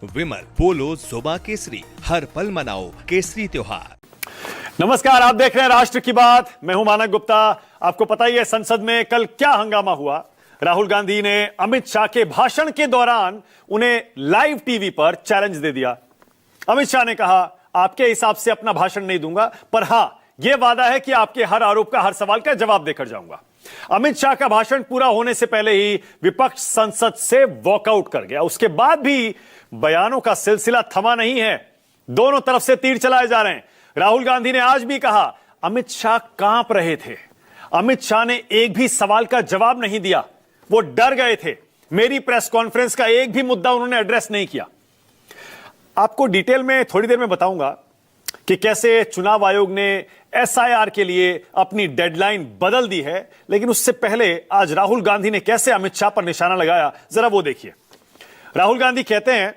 विमल पोलो जुबा केसरी, हर पल मनाओ केसरी त्योहार। नमस्कार, आप देख रहे हैं राष्ट्र की बात। मैं हूं मानक गुप्ता। आपको पता ही है संसद में कल क्या हंगामा हुआ। राहुल गांधी ने अमित शाह के भाषण के दौरान उन्हें लाइव टीवी पर चैलेंज दे दिया। अमित शाह ने कहा, आपके हिसाब से अपना भाषण नहीं दूंगा, पर हां, यह वादा है कि आपके हर आरोप का, हर सवाल का जवाब देकर जाऊंगा। अमित शाह का भाषण पूरा होने से पहले ही विपक्ष संसद से वॉकआउट कर गया। उसके बाद भी बयानों का सिलसिला थमा नहीं है। दोनों तरफ से तीर चलाए जा रहे हैं। राहुल गांधी ने आज भी कहा, अमित शाह कांप रहे थे। अमित शाह ने एक भी सवाल का जवाब नहीं दिया, वो डर गए थे। मेरी प्रेस कॉन्फ्रेंस का एक भी मुद्दा उन्होंने एड्रेस नहीं किया। आपको डिटेल में थोड़ी देर में बताऊंगा कि कैसे चुनाव आयोग ने एसआईआर के लिए अपनी डेडलाइन बदल दी है, लेकिन उससे पहले आज राहुल गांधी ने कैसे अमित शाह पर निशाना लगाया, जरा वो देखिए। राहुल गांधी कहते हैं,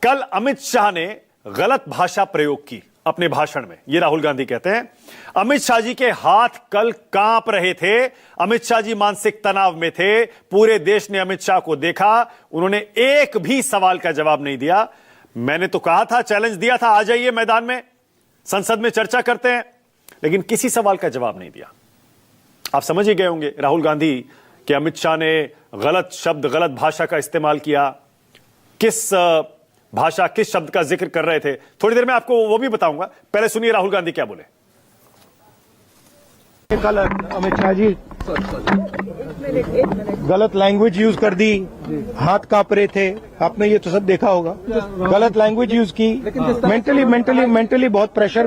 कल अमित शाह ने गलत भाषा प्रयोग की अपने भाषण में। ये राहुल गांधी कहते हैं, अमित शाह जी के हाथ कल कांप रहे थे। अमित शाह जी मानसिक तनाव में थे। पूरे देश ने अमित शाह को देखा, उन्होंने एक भी सवाल का जवाब नहीं दिया। मैंने तो कहा था, चैलेंज दिया था, आ जाइए मैदान में, संसद में चर्चा करते हैं, लेकिन किसी सवाल का जवाब नहीं दिया। आप समझ ही गए होंगे राहुल गांधी कि अमित शाह ने गलत शब्द, गलत भाषा का इस्तेमाल किया। किस भाषा, किस शब्द का जिक्र कर रहे थे, थोड़ी देर में आपको वो भी बताऊंगा। पहले सुनिए राहुल गांधी क्या बोले। कल अमित शाह जी गलत लैंग्वेज यूज कर दी, हाथ कांप रहे थे, आपने ये तो सब देखा होगा। गलत लैंग्वेज यूज की, मेंटली बहुत प्रेशर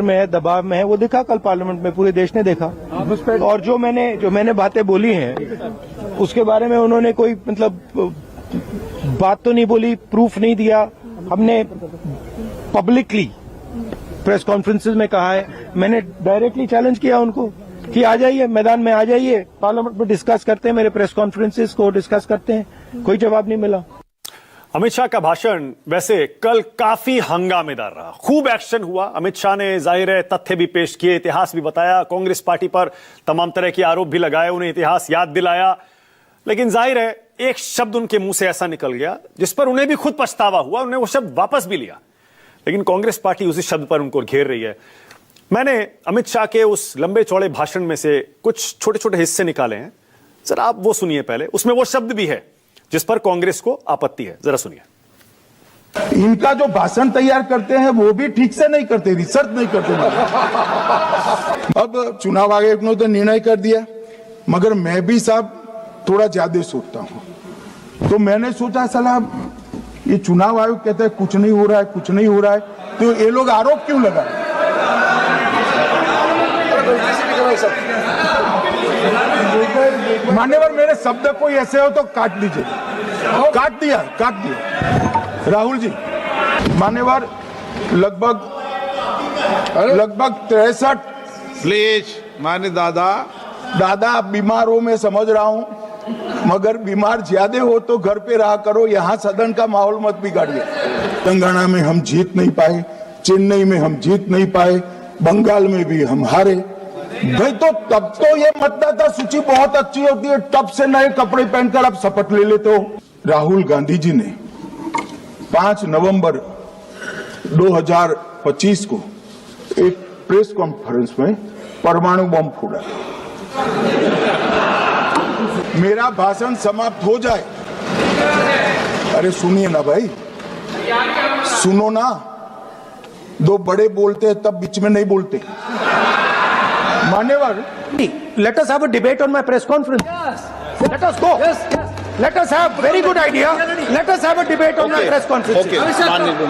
में है, दबाव में है। वो देखा कल पार्लियामेंट में, पूरे देश ने देखा। और जो मैंने बातें बोली हैं उसके बारे में उन्होंने कोई बात तो नहीं बोली, प्रूफ नहीं दिया। हमने पब्लिकली प्रेस कॉन्फ्रेंसेस में कहा है, मैंने डायरेक्टली चैलेंज किया उनको कि आ जाइए मैदान में, आ जाइए पार्लियामेंट में डिस्कस करते हैं, मेरे प्रेस कॉन्फ्रेंसेस को डिस्कस करते हैं। कोई जवाब नहीं मिला। अमित शाह का भाषण वैसे कल काफी हंगामेदार रहा, खूब एक्शन हुआ। अमित शाह ने जाहिर है तथ्य भी पेश किए, इतिहास भी बताया, कांग्रेस पार्टी पर तमाम तरह के आरोप भी लगाए, उन्हें इतिहास याद दिलाया। लेकिन जाहिर है एक शब्द उनके मुंह से ऐसा निकल गया जिस पर उन्हें भी खुद पछतावा हुआ। उन्होंने वो शब्द वापस भी लिया, लेकिन कांग्रेस पार्टी उसी शब्द पर उनको घेर रही है। मैंने अमित शाह के उस लंबे चौड़े भाषण में से कुछ छोटे छोटे हिस्से निकाले हैं, जरा आप वो सुनिए पहले। उसमें वो शब्द भी है जिस पर कांग्रेस को आपत्ति है, जरा सुनिए। इनका जो भाषण तैयार करते हैं वो भी ठीक से नहीं करते, रिसर्च नहीं करते। अब चुनाव आयोग ने तो निर्णय कर दिया, मगर मैं भी साहब थोड़ा ज्यादा सोचता हूं। तो मैंने सोचा, साला ये चुनाव आयोग कहता है कुछ नहीं हो रहा है, कुछ नहीं हो रहा है, तो ये लोग आरोप क्यों लगाए? मान्यवर, मेरे शब्द कोई ऐसे हो तो काट दीजिए। काट दिया राहुल जी। मान्यवर, लगभग 63। प्लीज मान्य दादा बीमार हो, मैं समझ रहा हूं, मगर बीमार ज्यादा हो तो घर पे रहा करो, यहाँ सदन का माहौल मत बिगाड़िए। तेलंगाना में हम जीत नहीं पाए, चेन्नई में हम जीत नहीं पाए, बंगाल में भी हम हारे भाई। तो तब तो ये मतदाता सूची बहुत अच्छी होती है, तब से नए कपड़े पहनकर आप शपथ ले लेते हो। राहुल गांधी जी ने 5 नवंबर 2025 को एक प्रेस कॉन्फ्रेंस में परमाणु बम फोड़ा। मेरा भाषण समाप्त हो जाए, अरे सुनिए ना भाई, सुनो ना। दो बड़े बोलते हैं तब बीच में नहीं बोलते। मान्यवर, Let us have a debate on my press conference. Let us go. Let us have very good idea. Let us have a debate on my press conference.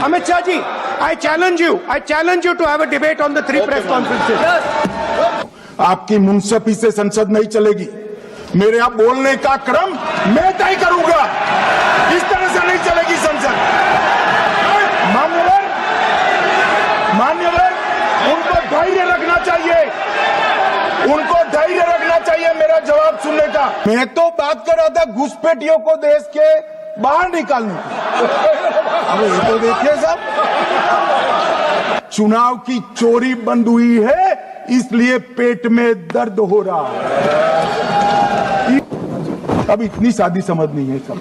Amit Shah ji, I challenge you to have a debate on the 3 press conferences. आपकी मुंसफी से संसद नहीं चलेगी। मेरे यहाँ बोलने का क्रम मैं तय करूंगा, इस तरह से नहीं चलेगी संसद। मान्यवर, उनको धैर्य रखना चाहिए, मेरा जवाब सुनने का। मैं तो बात कर रहा था घुसपैठियों को देश के बाहर निकालने की। अब ये तो देखिए साहब, चुनाव की चोरी बंद हुई है, इसलिए पेट में दर्द हो रहा है। अब इतनी सादी समझ नहीं है सब।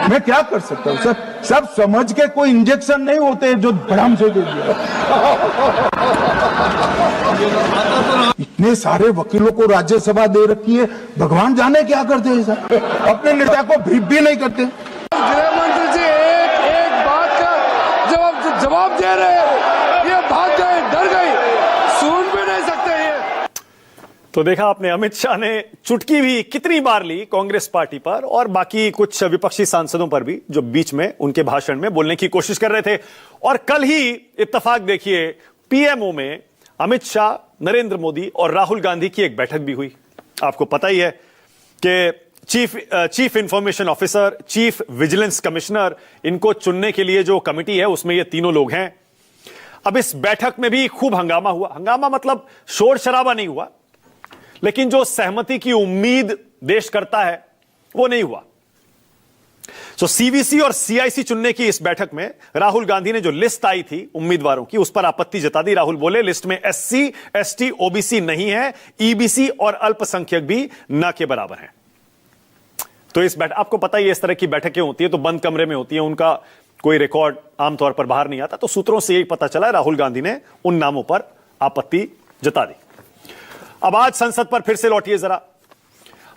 मैं क्या कर सकता हूँ सर? सब समझ के कोई इंजेक्शन नहीं होते जो भड़ाम से दे दिया। इतने सारे वकीलों को राज्यसभा दे रखी है, भगवान जाने क्या करते हैं सर। अपने नेता को ब्रीफ भी नहीं करते। गृह मंत्री जी एक बात का जवाब दे रहे हैं, ये भाग गए, डर गए, सुन भी नहीं सकते ये। तो देखा आपने, अमित शाह ने चुटकी भी कितनी बार ली कांग्रेस पार्टी पर और बाकी कुछ विपक्षी सांसदों पर भी, जो बीच में उनके भाषण में बोलने की कोशिश कर रहे थे। और कल ही इत्तेफाक देखिए, पीएमओ में अमित शाह, नरेंद्र मोदी और राहुल गांधी की एक बैठक भी हुई। आपको पता ही है कि chief information officer, chief vigilance commissioner, इनको चुनने के लिए जो कमिटी है उसमें ये तीनों लोग हैं। अब इस बैठक में भी खूब हंगामा हुआ। हंगामा मतलब शोर शराबा नहीं हुआ, लेकिन जो सहमति की उम्मीद देश करता है वो नहीं हुआ। तो सीवीसी और सीआईसी चुनने की इस बैठक में राहुल गांधी ने जो लिस्ट आई थी उम्मीदवारों की, उस पर आपत्ति जता दी। राहुल बोले लिस्ट में एससी, एसटी, ओबीसी नहीं है, ईबीसी और अल्पसंख्यक भी न के बराबर हैं। तो इस बैठक, आपको पता ही है इस तरह की बैठकें होती है तो बंद कमरे में होती है, उनका कोई रिकॉर्ड आमतौर पर बाहर नहीं आता। तो सूत्रों से यही पता चला, राहुल गांधी ने उन नामों पर आपत्ति जता दी। अब आज संसद पर फिर से लौटिए जरा।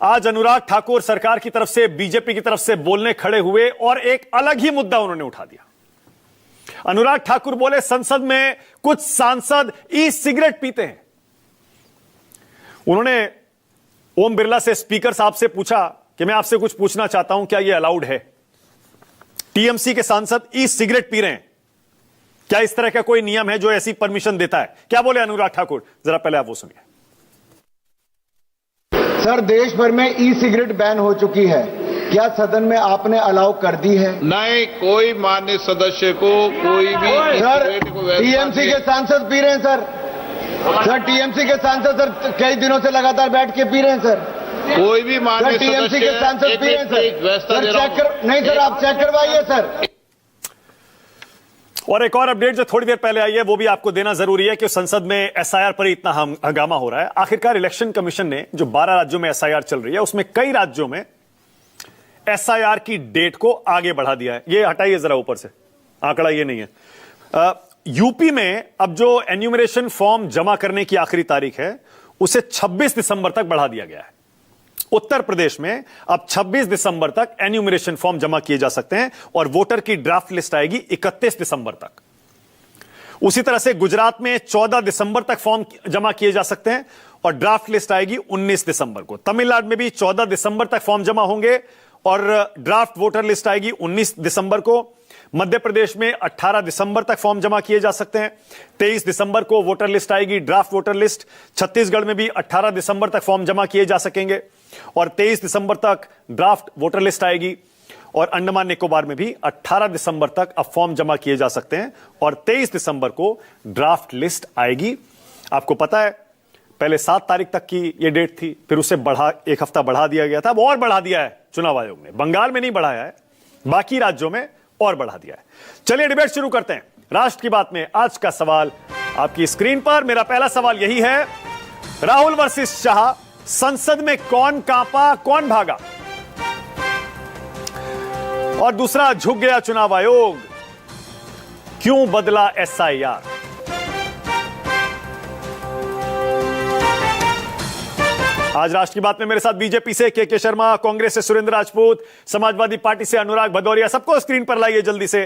आज अनुराग ठाकुर सरकार की तरफ से, बीजेपी की तरफ से बोलने खड़े हुए और एक अलग ही मुद्दा उन्होंने उठा दिया। अनुराग ठाकुर बोले संसद में कुछ सांसद ई सिगरेट पीते हैं। उन्होंने ओम बिरला से, स्पीकर साहब से पूछा कि मैं आपसे कुछ पूछना चाहता हूं, क्या यह अलाउड है? टीएमसी के सांसद ई सिगरेट पी रहे हैं, क्या इस तरह का कोई नियम है जो ऐसी परमिशन देता है? क्या बोले अनुराग ठाकुर, जरा पहले आप वो सुनिए। सर, देश भर में ई सिगरेट बैन हो चुकी है, क्या सदन में आपने अलाउ कर दी है? नहीं, कोई मान्य सदस्य को कोई भी सर, सिगरेट को वैसा टीएमसी के सांसद पी रहे हैं सर टीएमसी के सांसद सर कई दिनों से लगातार बैठ के पी रहे हैं सर। कोई भी मान्य टीएमसी के सांसद पी रहे हैं सर नहीं सर, आप चेक करवाइए सर। और एक और अपडेट जो थोड़ी देर पहले आई है वो भी आपको देना जरूरी है कि संसद में एसआईआर पर इतना हंगामा हो रहा है। आखिरकार इलेक्शन कमीशन ने जो 12 राज्यों में एसआईआर चल रही है उसमें कई राज्यों में एसआईआर की डेट को आगे बढ़ा दिया है। ये हटाइए जरा ऊपर से, आंकड़ा ये नहीं है। यूपी में अब जो एन्यूमरेशन फॉर्म जमा करने की आखिरी तारीख है उसे 26 दिसंबर तक बढ़ा दिया गया है। उत्तर प्रदेश में अब 26 दिसंबर तक एन्यूमरेशन फॉर्म जमा किए जा सकते हैं और वोटर की ड्राफ्ट लिस्ट आएगी 31 दिसंबर तक। उसी तरह से गुजरात में 14 दिसंबर तक फॉर्म जमा किए जा सकते हैं और ड्राफ्ट लिस्ट आएगी 19 दिसंबर को। तमिलनाडु में भी 14 दिसंबर तक फॉर्म जमा होंगे और ड्राफ्ट वोटर लिस्ट आएगी 19 दिसंबर को। मध्य प्रदेश में 18 दिसंबर तक फॉर्म जमा किए जा सकते हैं। 23 दिसंबर को वोटर लिस्ट आएगी, ड्राफ्ट वोटर लिस्ट। छत्तीसगढ़ में भी 18 दिसंबर तक फॉर्म जमा किए जा सकेंगे और 23 दिसंबर तक ड्राफ्ट वोटर लिस्ट आएगी। और अंडमान निकोबार में भी 18 दिसंबर तक अब फॉर्म जमा किए जा सकते हैं और 23 दिसंबर को ड्राफ्ट लिस्ट आएगी। आपको पता है पहले 7 तारीख तक की यह डेट थी, फिर उसे एक हफ्ता बढ़ा दिया गया था। अब और बढ़ा दिया है चुनाव आयोग ने। बंगाल में नहीं बढ़ाया है, बाकी राज्यों में और बढ़ा दिया है। चलिए डिबेट शुरू करते हैं। राष्ट्र की बात में आज का सवाल आपकी स्क्रीन पर। मेरा पहला सवाल यही है, राहुल वर्सेस शाह, संसद में कौन कांपा, कौन भागा? और दूसरा, झुक गया चुनाव आयोग, क्यों बदला एसआईआर? आज राष्ट्र की बात में मेरे साथ बीजेपी से के शर्मा, कांग्रेस से सुरेंद्र राजपूत, समाजवादी पार्टी से अनुराग भदौरिया। सबको स्क्रीन पर लाइए जल्दी से।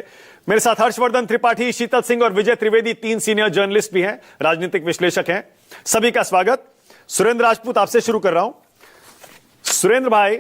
मेरे साथ हर्षवर्धन त्रिपाठी, शीतल सिंह और विजय त्रिवेदी, 3 सीनियर जर्नलिस्ट भी हैं, राजनीतिक विश्लेषक हैं। सभी का स्वागत। सुरेंद्र राजपूत, आपसे शुरू कर रहा हूं। सुरेंद्र भाई,